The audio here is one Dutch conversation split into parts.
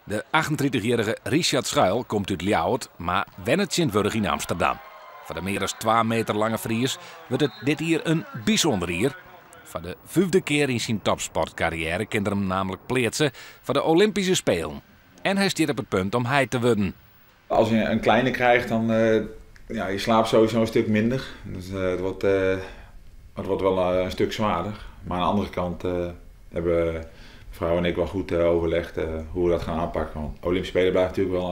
De 38-jarige Richard Schuil komt uit Ljouwert, maar wennet Sint-Wurg in Amsterdam. Voor de meer dan 2 meter lange Fries wordt het dit hier een bijzonder jaar. Voor de 5e keer in zijn topsportcarrière kan hij hem namelijk plaatsen voor de Olympische Spelen. En hij staat op het punt om hij te worden. Als je een kleine krijgt, dan je slaapt sowieso een stuk minder. Dus het wordt wel een stuk zwaarder. Maar aan de andere kant hebben vrouw en ik wel goed overlegd hoe we dat gaan aanpakken. Want Olympische Spelen blijft natuurlijk wel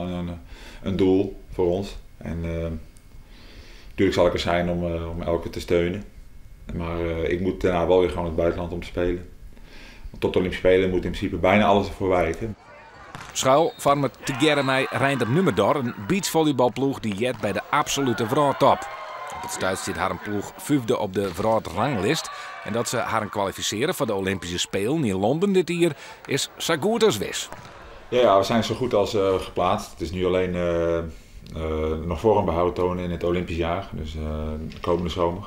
een doel voor ons. En natuurlijk zal ik er zijn om elke te steunen. Maar ik moet daarna wel weer gewoon het buitenland om te spelen. Want tot de Olympische Spelen moet in principe bijna alles ervoor wijken. Schuil vormt together met Reinder Nummerdor een beachvolleybalploeg die jet bij de absolute vrouwtop. Op het stuit zit haar een ploeg 5e op de vrouwranglist. En dat ze haar kwalificeren voor de Olympische Spelen in Londen dit jaar is zo goed als wis. Ja, we zijn zo goed als geplaatst. Het is nu alleen nog voor een behoud tonen in het Olympisch jaar, dus de komende zomer.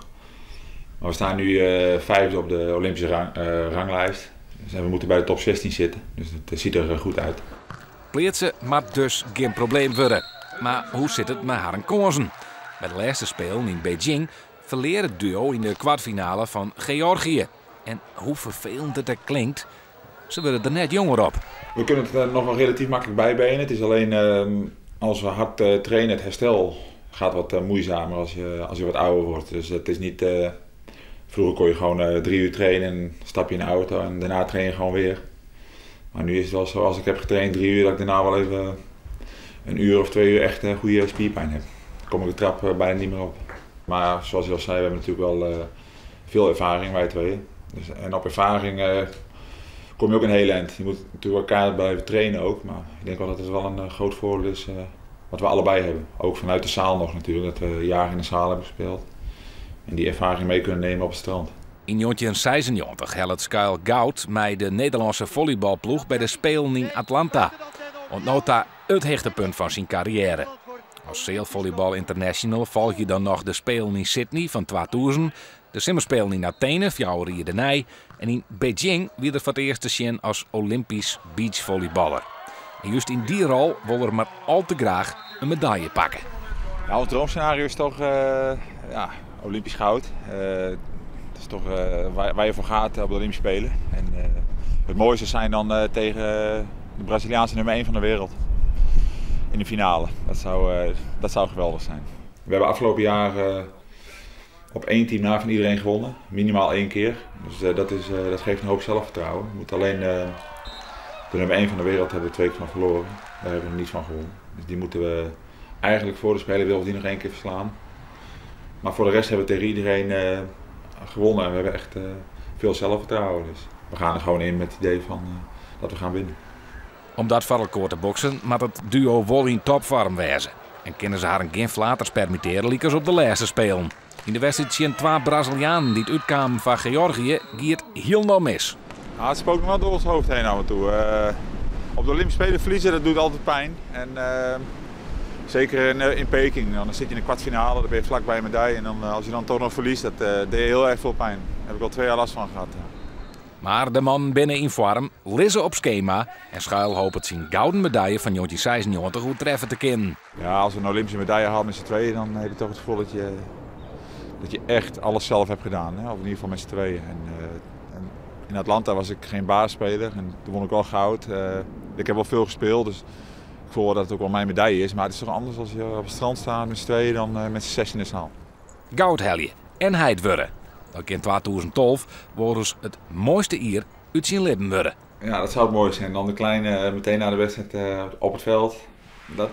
Maar we staan nu 5e op de Olympische ranglijst. Dus we moeten bij de top 16 zitten, dus het ziet er goed uit. Plaatsen mag dus geen probleem worden. Maar hoe zit het met haar kansen? Bij de laatste Spelen in Beijing verleert het duo in de kwartfinale van Georgië. En hoe vervelend het klinkt, ze worden er net jonger op. We kunnen het nog wel relatief makkelijk bijbenen. Het is alleen als we hard trainen, het herstel gaat wat moeizamer als je wat ouder wordt. Dus het is niet... Vroeger kon je gewoon 3 uur trainen en stap je in de auto en daarna train je gewoon weer. Maar nu is het wel zo, als ik heb getraind 3 uur, dat ik daarna wel even 1 uur of 2 uur echt goede spierpijn heb. Dan kom ik de trap bijna niet meer op. Maar zoals je al zei, we hebben natuurlijk wel veel ervaring, wij tweeën. Dus, en op ervaring kom je ook een heel eind. Je moet natuurlijk elkaar blijven trainen ook, maar ik denk wel dat het wel een groot voordeel is wat we allebei hebben. Ook vanuit de zaal nog natuurlijk, dat we jaren in de zaal hebben gespeeld. En die ervaring mee kunnen nemen op het strand. In 1996 helpt Schuil goud met de Nederlandse volleybalploeg bij de Spelen in Atlanta. Ontnota het hoogtepunt van zijn carrière. Als zeilvolleybal international volg je dan nog de Spelen in Sydney van 2000, de Simmerspelen in Athene, 4 jaar daarna, en in Beijing weer er voor het eerst te zien als Olympisch beachvolleyballer. En juist in die rol wil er maar al te graag een medaille pakken. Nou, het droomscenario is toch Olympisch goud. Het is toch waar je voor gaat op de Olympische Spelen. En het mooiste zijn dan tegen de Braziliaanse nummer 1 van de wereld. In de finale. Dat zou geweldig zijn. We hebben afgelopen jaar op 1 team na van iedereen gewonnen. Minimaal 1 keer. Dus dat geeft een hoop zelfvertrouwen. We moeten alleen de nummer 1 van de wereld hebben we 2 keer van verloren. Daar hebben we niets van gewonnen. Dus die moeten we eigenlijk voor de Spelen willen we die nog 1 keer verslaan. Maar voor de rest hebben we tegen iedereen gewonnen en we hebben echt veel zelfvertrouwen. Dus we gaan er gewoon in met het idee van dat we gaan winnen. Om dat voor elkaar te boksen, moet het duo wel in topvorm wezen. En kunnen ze haar een geen flaters permitteren, liek als op de laatste Spelen. In de wedstrijd zien 2 Brazilianen die uitkwamen van Georgië, giet heel nog mis. Nou, het spookt nog wel door ons hoofd heen af en toe. Op de Olympische Spelen verliezen, dat doet altijd pijn. En, zeker in Peking, dan zit je in de kwartfinale, dan ben je vlakbij een medaille. En dan, als je dan toch nog verliest, dat deed heel erg veel pijn. Daar heb ik al 2 jaar last van gehad. Maar de man binnen in vorm, lissen op schema en Schuil hoopt het zijn gouden medaille van 1996 goed treffen te kunnen. Ja, als we een Olympische medaille halen met z'n tweeën, dan heb je toch het gevoel dat je echt alles zelf hebt gedaan. Hè? Of in ieder geval met z'n tweeën. En in Atlanta was ik geen basisspeler en toen won ik wel goud. Ik heb wel veel gespeeld, dus ik voel dat het ook wel mijn medaille is. Maar het is toch anders als je op het strand staat met z'n tweeën dan met z'n 6 in de zaal. Goud helje en heid worden. Dat in 2012 wordt dus het mooiste hier uit zijn lippen worden. Ja, dat zou het mooi zijn. Dan de kleine meteen na de wedstrijd op het veld.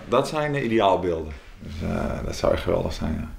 Dat zijn de ideaalbeelden. Dus dat zou echt geweldig zijn. Ja.